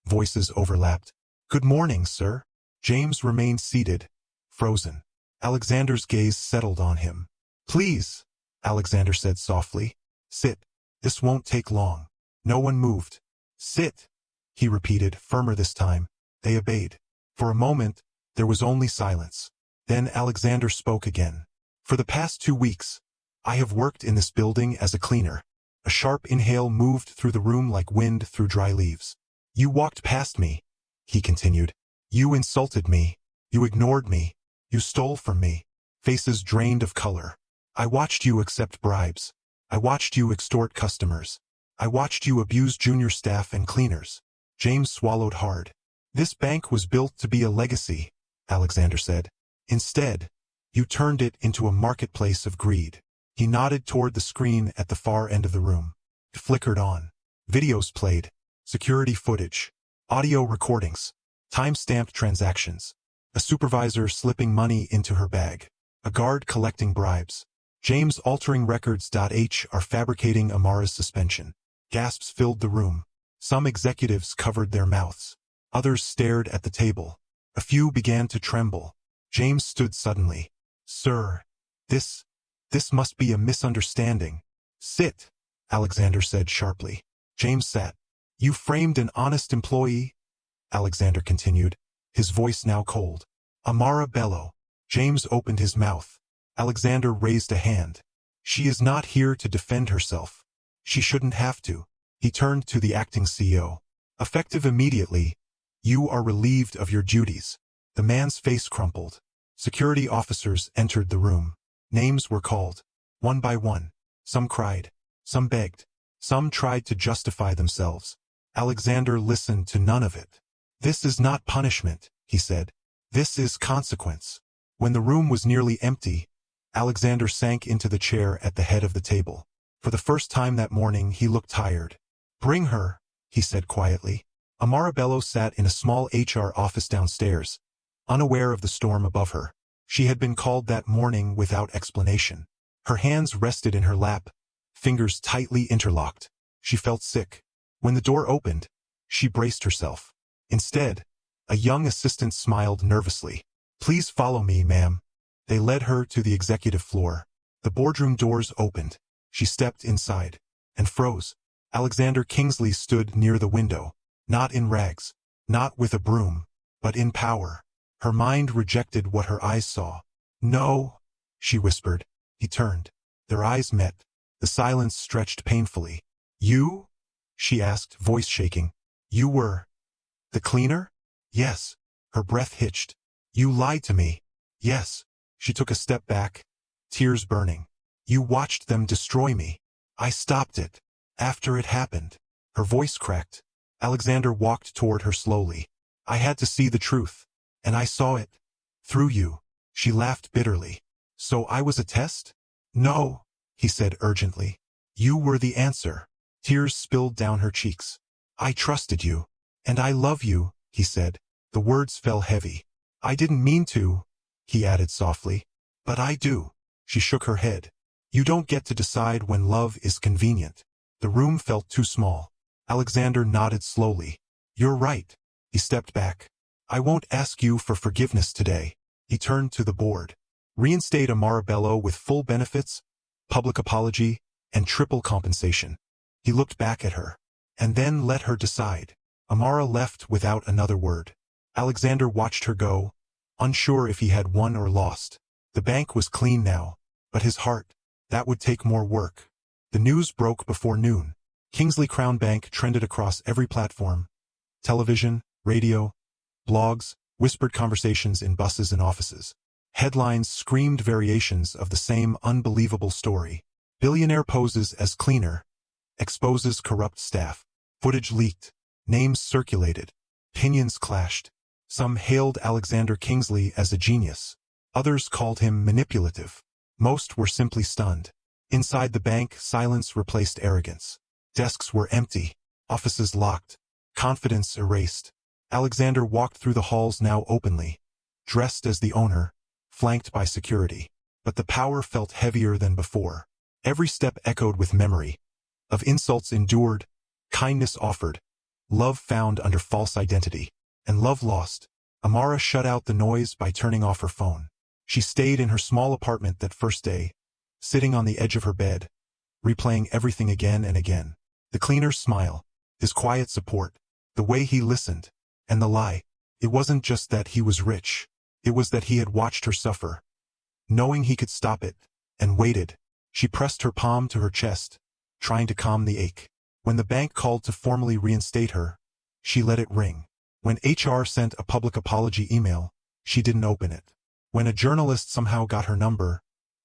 Voices overlapped. "Good morning, sir." James remained seated, frozen. Alexander's gaze settled on him. "Please," Alexander said softly. "Sit. This won't take long." No one moved. "Sit," he repeated, firmer this time. They obeyed. For a moment, there was only silence. Then Alexander spoke again. "For the past 2 weeks, I have worked in this building as a cleaner." A sharp inhale moved through the room like wind through dry leaves. "You walked past me," he continued. "You insulted me. You ignored me. You stole from me." Faces drained of color. "I watched you accept bribes. I watched you extort customers. I watched you abuse junior staff and cleaners." James swallowed hard. "This bank was built to be a legacy," Alexander said. "Instead, you turned it into a marketplace of greed." He nodded toward the screen at the far end of the room. It flickered on. Videos played. Security footage. Audio recordings. Time-stamped transactions. A supervisor slipping money into her bag. A guard collecting bribes. James altering records. HR fabricating Amara's suspension. Gasps filled the room. Some executives covered their mouths. Others stared at the table. A few began to tremble. James stood suddenly. "Sir, this must be a misunderstanding." "Sit," Alexander said sharply. James sat. "You framed an honest employee," Alexander continued, his voice now cold. "Amara Bello." James opened his mouth. Alexander raised a hand. "She is not here to defend herself. She shouldn't have to." He turned to the acting CEO. "Effective immediately, you are relieved of your duties." The man's face crumpled. Security officers entered the room. Names were called. One by one. Some cried. Some begged. Some tried to justify themselves. Alexander listened to none of it. "This is not punishment," he said. "This is consequence." When the room was nearly empty, Alexander sank into the chair at the head of the table. For the first time that morning, he looked tired. "Bring her," he said quietly. Amara Bello sat in a small HR office downstairs, unaware of the storm above her. She had been called that morning without explanation. Her hands rested in her lap, fingers tightly interlocked. She felt sick. When the door opened, she braced herself. Instead, a young assistant smiled nervously. "Please follow me, ma'am." They led her to the executive floor. The boardroom doors opened. She stepped inside and froze. Alexander Kingsley stood near the window, not in rags, not with a broom, but in power. Her mind rejected what her eyes saw. "No," she whispered. He turned. Their eyes met. The silence stretched painfully. "You?" she asked, voice shaking. You were the cleaner? Yes. Her breath hitched. You lied to me. Yes. She took a step back, tears burning. You watched them destroy me. I stopped it. After it happened. Her voice cracked. Alexander walked toward her slowly. I had to see the truth. And I saw it. Through you. She laughed bitterly. So I was a test? No, he said urgently. You were the answer. Tears spilled down her cheeks. I trusted you. And I love you, he said. The words fell heavy. I didn't mean to, he added softly. But I do. She shook her head. You don't get to decide when love is convenient. The room felt too small. Alexander nodded slowly. You're right. He stepped back. I won't ask you for forgiveness today. He turned to the board. Reinstate Amara Bello with full benefits, public apology, and triple compensation. He looked back at her. And then let her decide. Amara left without another word. Alexander watched her go, unsure if he had won or lost. The bank was clean now, but his heart, that would take more work. The news broke before noon. Kingsley Crown Bank trended across every platform. Television, radio, blogs, whispered conversations in buses and offices. Headlines screamed variations of the same unbelievable story. Billionaire poses as cleaner, exposes corrupt staff. Footage leaked. Names circulated. Opinions clashed. Some hailed Alexander Kingsley as a genius. Others called him manipulative. Most were simply stunned. Inside the bank, silence replaced arrogance. Desks were empty. Offices locked. Confidence erased. Alexander walked through the halls now openly, dressed as the owner, flanked by security. But the power felt heavier than before. Every step echoed with memory. Of insults endured, kindness offered, love found under false identity, and love lost. Amara shut out the noise by turning off her phone. She stayed in her small apartment that first day, sitting on the edge of her bed, replaying everything again and again. The cleaner's smile, his quiet support, the way he listened, and the lie. It wasn't just that he was rich. It was that he had watched her suffer, knowing he could stop it, and waited. She pressed her palm to her chest, trying to calm the ache. When the bank called to formally reinstate her, she let it ring. When HR sent a public apology email, she didn't open it. When a journalist somehow got her number,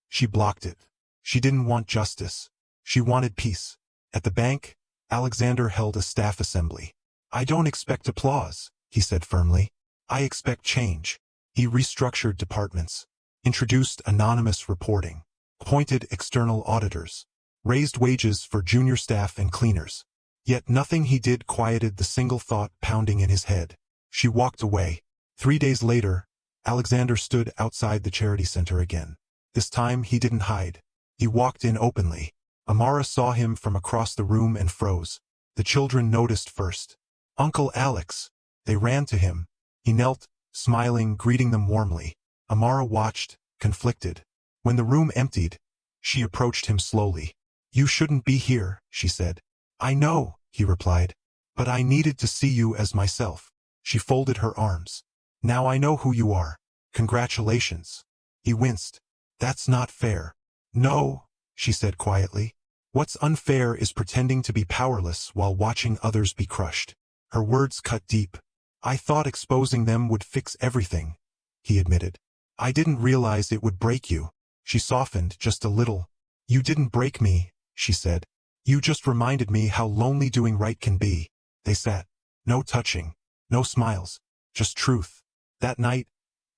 she blocked it. She didn't want justice. She wanted peace. At the bank, Alexander held a staff assembly. I don't expect applause, he said firmly. I expect change. He restructured departments, introduced anonymous reporting, appointed external auditors, raised wages for junior staff and cleaners. Yet nothing he did quieted the single thought pounding in his head. She walked away. 3 days later, Alexander stood outside the charity center again. This time he didn't hide. He walked in openly. Amara saw him from across the room and froze. The children noticed first. Uncle Alex. They ran to him. He knelt, smiling, greeting them warmly. Amara watched, conflicted. When the room emptied, she approached him slowly. You shouldn't be here, she said. I know, he replied. But I needed to see you as myself. She folded her arms. Now I know who you are. Congratulations. He winced. That's not fair. No, she said quietly. What's unfair is pretending to be powerless while watching others be crushed. Her words cut deep. I thought exposing them would fix everything, he admitted. I didn't realize it would break you. She softened just a little. You didn't break me, she said. You just reminded me how lonely doing right can be. They sat. No touching. No smiles. Just truth. That night,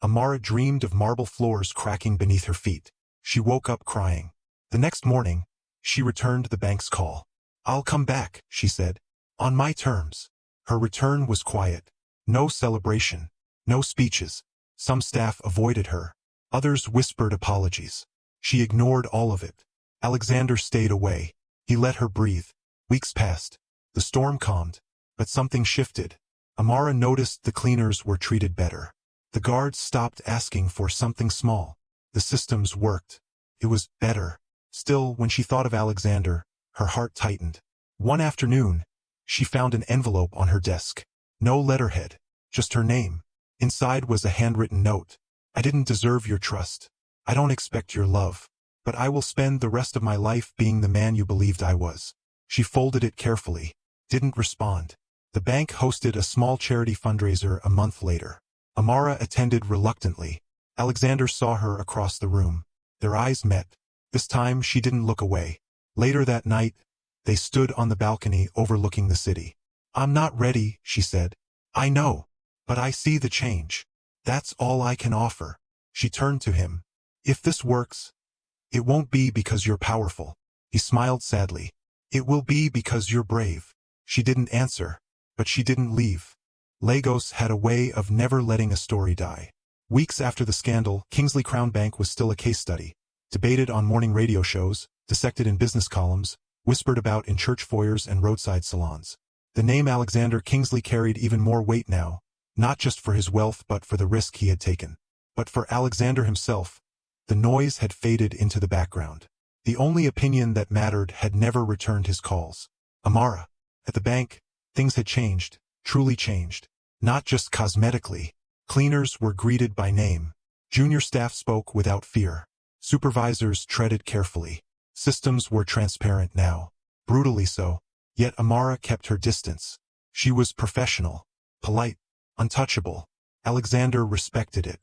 Amara dreamed of marble floors cracking beneath her feet. She woke up crying. The next morning, she returned the bank's call. I'll come back, she said. On my terms. Her return was quiet. No celebration. No speeches. Some staff avoided her. Others whispered apologies. She ignored all of it. Alexander stayed away. He let her breathe. Weeks passed. The storm calmed. But something shifted. Amara noticed the cleaners were treated better. The guards stopped asking for something small. The systems worked. It was better. Still, when she thought of Alexander, her heart tightened. One afternoon, she found an envelope on her desk. No letterhead, just her name. Inside was a handwritten note. I didn't deserve your trust. I don't expect your love. But I will spend the rest of my life being the man you believed I was. She folded it carefully. didn't respond. The bank hosted a small charity fundraiser a month later. Amara attended reluctantly. Alexander saw her across the room. Their eyes met. This time she didn't look away. Later that night, they stood on the balcony overlooking the city. "I'm not ready," she said. "I know. But I see the change. That's all I can offer." She turned to him. "If this works, it won't be because you're powerful." He smiled sadly. "It will be because you're brave." She didn't answer, but she didn't leave. Lagos had a way of never letting a story die. Weeks after the scandal, Kingsley Crown Bank was still a case study, debated on morning radio shows, dissected in business columns, whispered about in church foyers and roadside salons. The name Alexander Kingsley carried even more weight now, not just for his wealth but for the risk he had taken. But for Alexander himself, the noise had faded into the background. The only opinion that mattered had never returned his calls. Amara. At the bank, things had changed, truly changed. Not just cosmetically. Cleaners were greeted by name. Junior staff spoke without fear. Supervisors treaded carefully. Systems were transparent now. Brutally so. Yet Amara kept her distance. She was professional, polite, untouchable. Alexander respected it.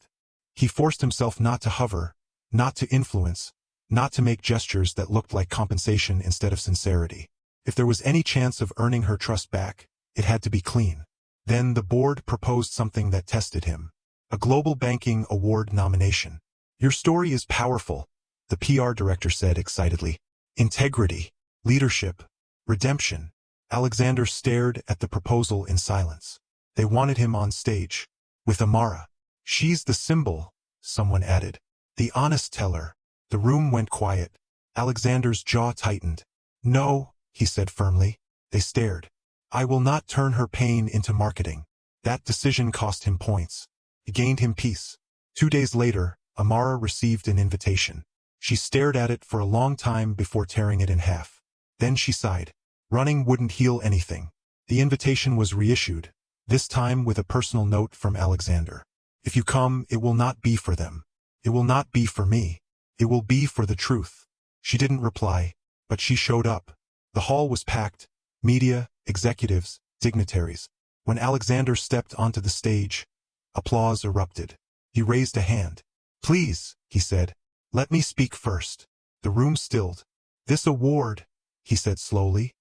He forced himself not to hover, not to influence, not to make gestures that looked like compensation instead of sincerity. If there was any chance of earning her trust back, it had to be clean. Then the board proposed something that tested him. A Global Banking Award nomination. "Your story is powerful," the PR director said excitedly. "Integrity, leadership, redemption." Alexander stared at the proposal in silence. They wanted him on stage. With Amara. "She's the symbol," someone added. "The honest teller." The room went quiet. Alexander's jaw tightened. "No," he said firmly. They stared. "I will not turn her pain into marketing." That decision cost him points. It gained him peace. 2 days later, Amara received an invitation. She stared at it for a long time before tearing it in half. Then she sighed. Running wouldn't heal anything. The invitation was reissued, this time with a personal note from Alexander. "If you come, it will not be for them. It will not be for me. It will be for the truth." She didn't reply, but she showed up. The hall was packed. Media, executives, dignitaries. When Alexander stepped onto the stage, applause erupted. He raised a hand. "Please," he said, "let me speak first." The room stilled. "This award," he said slowly,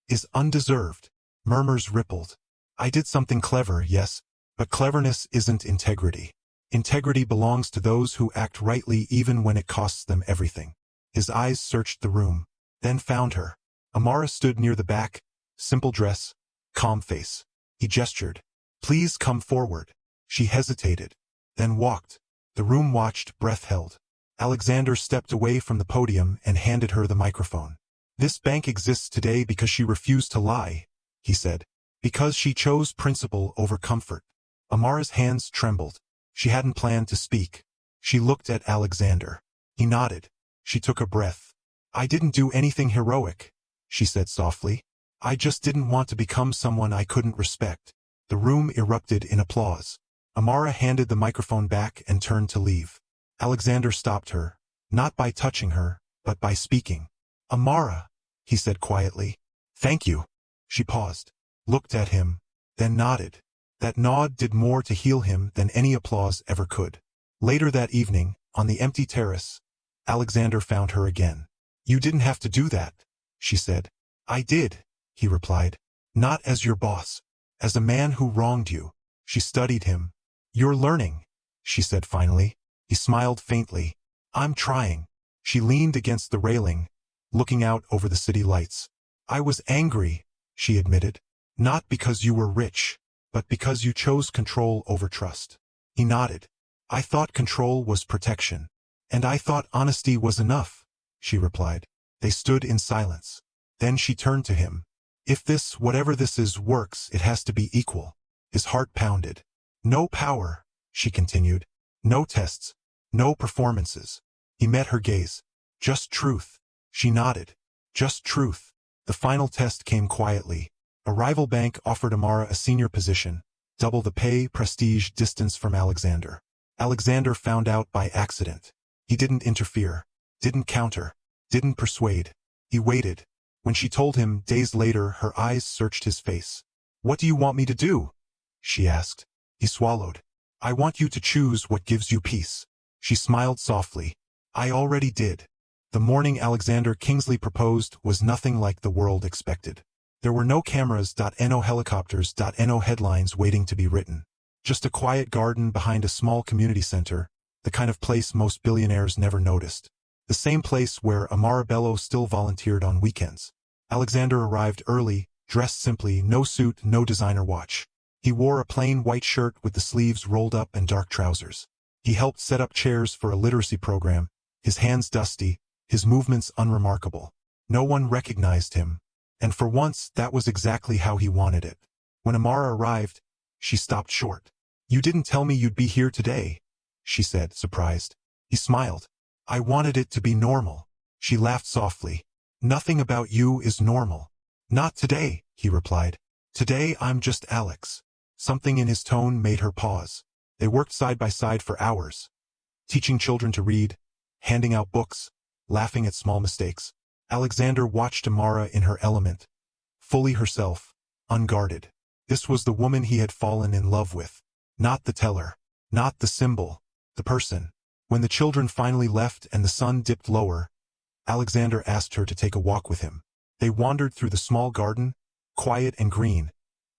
"is undeserved." Murmurs rippled. "I did something clever, yes, but cleverness isn't integrity. Integrity belongs to those who act rightly even when it costs them everything." His eyes searched the room, then found her. Amara stood near the back, simple dress, calm face. He gestured. "Please come forward." She hesitated, then walked. The room watched, breath held. Alexander stepped away from the podium and handed her the microphone. "This bank exists today because she refused to lie," he said. "Because she chose principle over comfort." Amara's hands trembled. She hadn't planned to speak. She looked at Alexander. He nodded. She took a breath. "I didn't do anything heroic," she said softly. "I just didn't want to become someone I couldn't respect." The room erupted in applause. Amara handed the microphone back and turned to leave. Alexander stopped her, not by touching her, but by speaking. "Amara," he said quietly. "Thank you." She paused, looked at him, then nodded. That nod did more to heal him than any applause ever could. Later that evening, on the empty terrace, Alexander found her again. "You didn't have to do that," she said. "I did," he replied. "Not as your boss. As a man who wronged you." She studied him. "You're learning," she said finally. He smiled faintly. "I'm trying." She leaned against the railing, looking out over the city lights. "I was angry," she admitted. "Not because you were rich, but because you chose control over trust." He nodded. "I thought control was protection. And I thought honesty was enough," she replied. They stood in silence. Then she turned to him. "If this, whatever this is, works, it has to be equal." His heart pounded. "No power," she continued. "No tests. No performances." He met her gaze. "Just truth." She nodded. "Just truth." The final test came quietly. A rival bank offered Amara a senior position, double the pay, prestige, distance from Alexander. Alexander found out by accident. He didn't interfere, didn't counter, didn't persuade. He waited. When she told him, days later, her eyes searched his face. "What do you want me to do?" she asked. He swallowed. "I want you to choose what gives you peace." She smiled softly. "I already did." The morning Alexander Kingsley proposed was nothing like the world expected. There were no cameras, no helicopters, no headlines waiting to be written. Just a quiet garden behind a small community center, the kind of place most billionaires never noticed. The same place where Amara still volunteered on weekends. Alexander arrived early, dressed simply, no suit, no designer watch. He wore a plain white shirt with the sleeves rolled up and dark trousers. He helped set up chairs for a literacy program, his hands dusty, his movements unremarkable. No one recognized him, and for once that was exactly how he wanted it. When Amara arrived, she stopped short. "You didn't tell me you'd be here today," she said, surprised. He smiled. "I wanted it to be normal." She laughed softly. "Nothing about you is normal." "Not today," he replied. "Today I'm just Alex." Something in his tone made her pause. They worked side by side for hours, teaching children to read, handing out books, laughing at small mistakes. Alexander watched Amara in her element, fully herself, unguarded. This was the woman he had fallen in love with. Not the teller, not the symbol, the person. When the children finally left and the sun dipped lower, Alexander asked her to take a walk with him. They wandered through the small garden, quiet and green,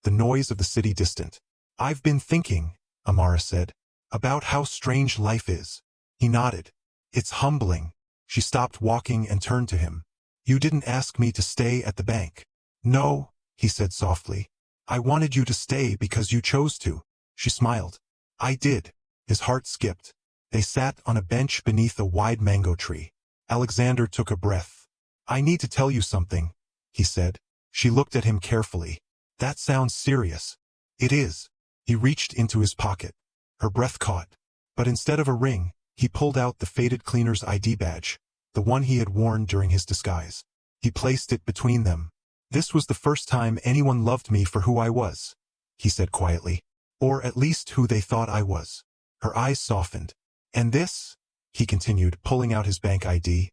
the noise of the city distant. "I've been thinking," Amara said, "about how strange life is." He nodded. "It's humbling." She stopped walking and turned to him. "You didn't ask me to stay at the bank." "No," he said softly. "I wanted you to stay because you chose to." She smiled. "I did." His heart skipped. They sat on a bench beneath a wide mango tree. Alexander took a breath. "I need to tell you something," he said. She looked at him carefully. "That sounds serious." "It is." He reached into his pocket. Her breath caught. But instead of a ring, he pulled out the faded cleaner's ID badge, the one he had worn during his disguise. He placed it between them. "This was the first time anyone loved me for who I was," he said quietly. "Or at least who they thought I was." Her eyes softened. "And this," he continued, pulling out his bank ID,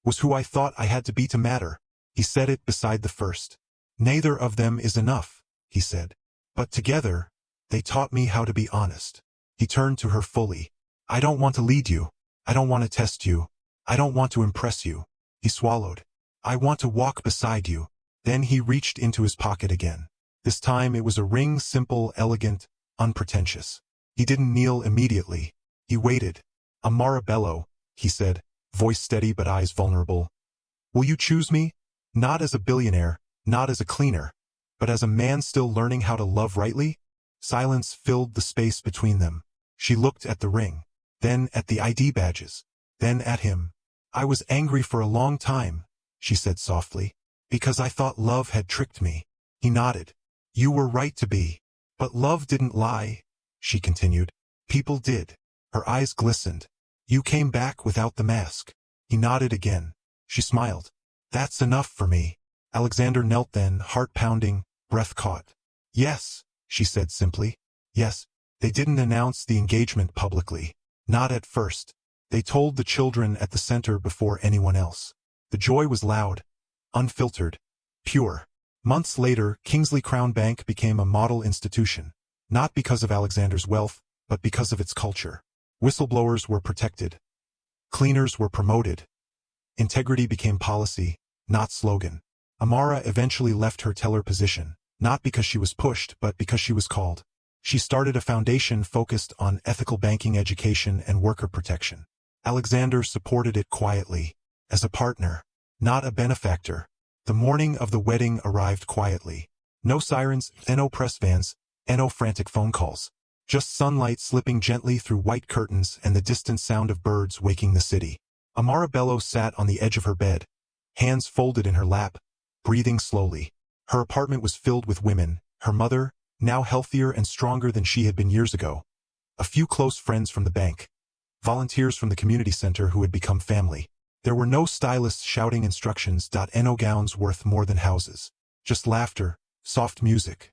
"was who I thought I had to be to matter." He said it beside the first. "Neither of them is enough," he said. "But together, they taught me how to be honest." He turned to her fully. "I don't want to lead you. I don't want to test you. I don't want to impress you." He swallowed. "I want to walk beside you." Then he reached into his pocket again. This time it was a ring, simple, elegant, unpretentious. He didn't kneel immediately. He waited. "Amara Bello," he said, voice steady but eyes vulnerable. "Will you choose me? Not as a billionaire, not as a cleaner, but as a man still learning how to love rightly?" Silence filled the space between them. She looked at the ring, then at the ID badges, then at him. "I was angry for a long time," she said softly, "because I thought love had tricked me." He nodded. "You were right to be. But love didn't lie," she continued. "People did." Her eyes glistened. "You came back without the mask." He nodded again. She smiled. "That's enough for me." Alexander knelt then, heart pounding, breath caught. "Yes," she said simply. "Yes." They didn't announce the engagement publicly. Not at first. They told the children at the center before anyone else. The joy was loud, unfiltered, pure. Months later, Kingsley Crown Bank became a model institution, not because of Alexander's wealth, but because of its culture. Whistleblowers were protected. Cleaners were promoted. Integrity became policy, not slogan. Amara eventually left her teller position, not because she was pushed, but because she was called. She started a foundation focused on ethical banking education and worker protection. Alexander supported it quietly, as a partner, not a benefactor. The morning of the wedding arrived quietly. No sirens, no press vans, no frantic phone calls. Just sunlight slipping gently through white curtains and the distant sound of birds waking the city. Amara sat on the edge of her bed, hands folded in her lap, breathing slowly. Her apartment was filled with women, her mother, now healthier and stronger than she had been years ago. A few close friends from the bank. Volunteers from the community center who had become family. There were no stylists shouting instructions. No gowns worth more than houses. Just laughter, soft music,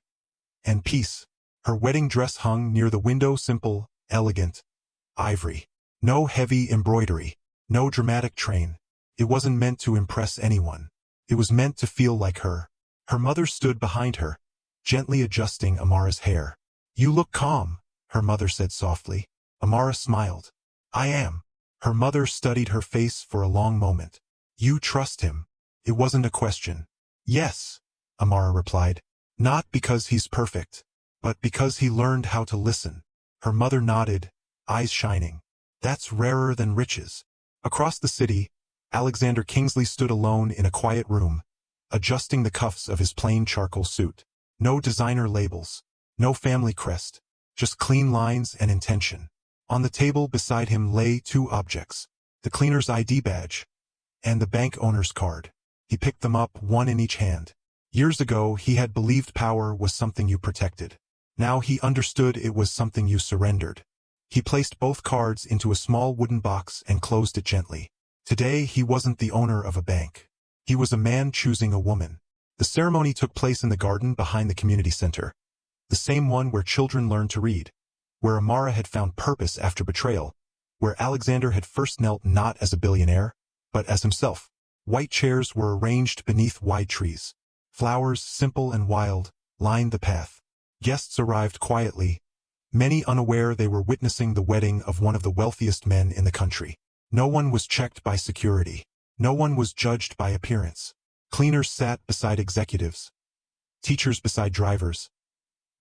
and peace. Her wedding dress hung near the window, simple, elegant, ivory. No heavy embroidery, no dramatic train. It wasn't meant to impress anyone. It was meant to feel like her. Her mother stood behind her, gently adjusting Amara's hair. "You look calm," her mother said softly. Amara smiled. "I am." Her mother studied her face for a long moment. "You trust him?" It wasn't a question. "Yes," Amara replied. "Not because he's perfect, but because he learned how to listen." Her mother nodded, eyes shining. "That's rarer than riches." Across the city, Alexander Kingsley stood alone in a quiet room, adjusting the cuffs of his plain charcoal suit. No designer labels, no family crest, just clean lines and intention. On the table beside him lay two objects, the cleaner's ID badge and the bank owner's card. He picked them up, one in each hand. Years ago, he had believed power was something you protected. Now he understood it was something you surrendered. He placed both cards into a small wooden box and closed it gently. Today, he wasn't the owner of a bank. He was a man choosing a woman. The ceremony took place in the garden behind the community center, the same one where children learned to read, where Amara had found purpose after betrayal, where Alexander had first knelt not as a billionaire, but as himself. White chairs were arranged beneath wide trees. Flowers, simple and wild, lined the path. Guests arrived quietly, many unaware they were witnessing the wedding of one of the wealthiest men in the country. No one was checked by security. No one was judged by appearance. Cleaners sat beside executives, teachers beside drivers,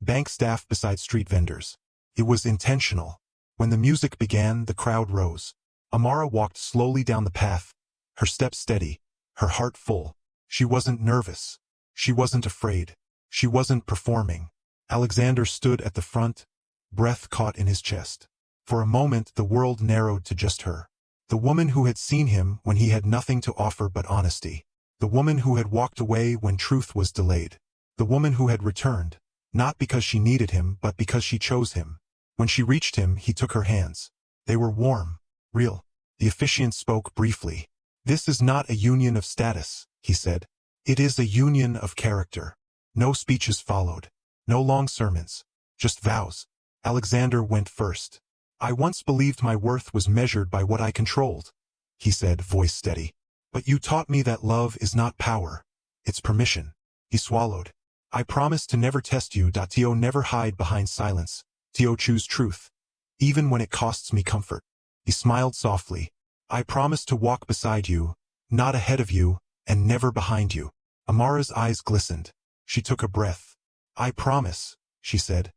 bank staff beside street vendors. It was intentional. When the music began, the crowd rose. Amara walked slowly down the path, her steps steady, her heart full. She wasn't nervous. She wasn't afraid. She wasn't performing. Alexander stood at the front, breath caught in his chest. For a moment, the world narrowed to just her. The woman who had seen him when he had nothing to offer but honesty. The woman who had walked away when truth was delayed. The woman who had returned, not because she needed him, but because she chose him. When she reached him, he took her hands. They were warm, real. The officiant spoke briefly. "This is not a union of status," he said. "It is a union of character." No speeches followed. No long sermons. Just vows. Alexander went first. "I once believed my worth was measured by what I controlled," he said, voice steady. "But you taught me that love is not power. It's permission." He swallowed. "I promise to never test you. To never hide behind silence. To choose truth, even when it costs me comfort." He smiled softly. "I promise to walk beside you, not ahead of you, and never behind you." Amara's eyes glistened. She took a breath. "I promise," she said,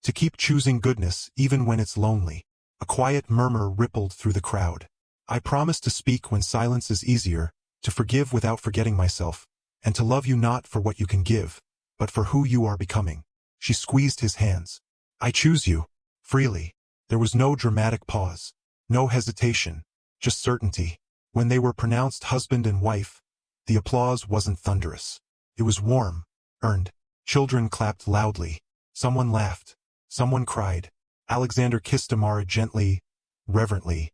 "to keep choosing goodness even when it's lonely." A quiet murmur rippled through the crowd. "I promise to speak when silence is easier, to forgive without forgetting myself, and to love you not for what you can give, but for who you are becoming." She squeezed his hands. "I choose you." Freely. There was no dramatic pause. No hesitation. Just certainty. When they were pronounced husband and wife, the applause wasn't thunderous. It was warm, earned. Children clapped loudly. Someone laughed. Someone cried. Alexander kissed Amara gently, reverently.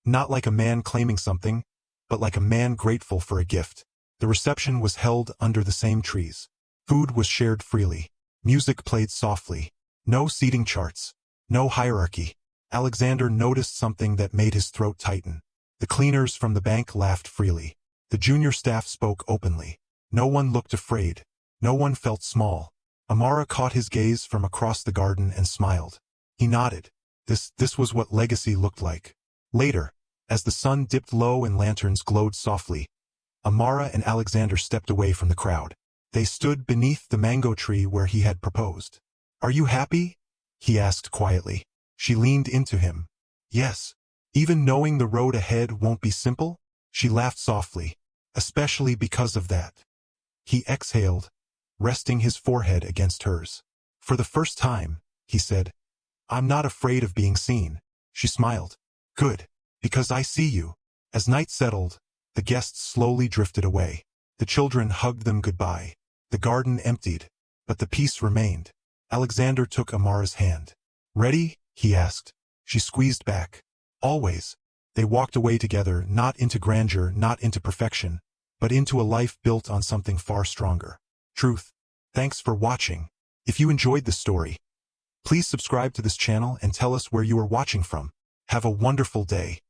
Not like a man claiming something, but like a man grateful for a gift. The reception was held under the same trees. Food was shared freely. Music played softly. No seating charts. No hierarchy. Alexander noticed something that made his throat tighten. The cleaners from the bank laughed freely. The junior staff spoke openly. No one looked afraid. No one felt small. Amara caught his gaze from across the garden and smiled. He nodded. This was what legacy looked like. Later, as the sun dipped low and lanterns glowed softly, Amara and Alexander stepped away from the crowd. They stood beneath the mango tree where he had proposed. "Are you happy?" he asked quietly. She leaned into him. "Yes. Even knowing the road ahead won't be simple?" She laughed softly. "Especially because of that." He exhaled, resting his forehead against hers. "For the first time," he said, "I'm not afraid of being seen." She smiled. "Good. Because I see you." As night settled, the guests slowly drifted away. The children hugged them goodbye. The garden emptied, but the peace remained. Alexander took Amara's hand. "Ready?" he asked. She squeezed back. "Always." They walked away together, not into grandeur, not into perfection, but into a life built on something far stronger. Truth. Thanks for watching. If you enjoyed this story, please subscribe to this channel and tell us where you are watching from. Have a wonderful day.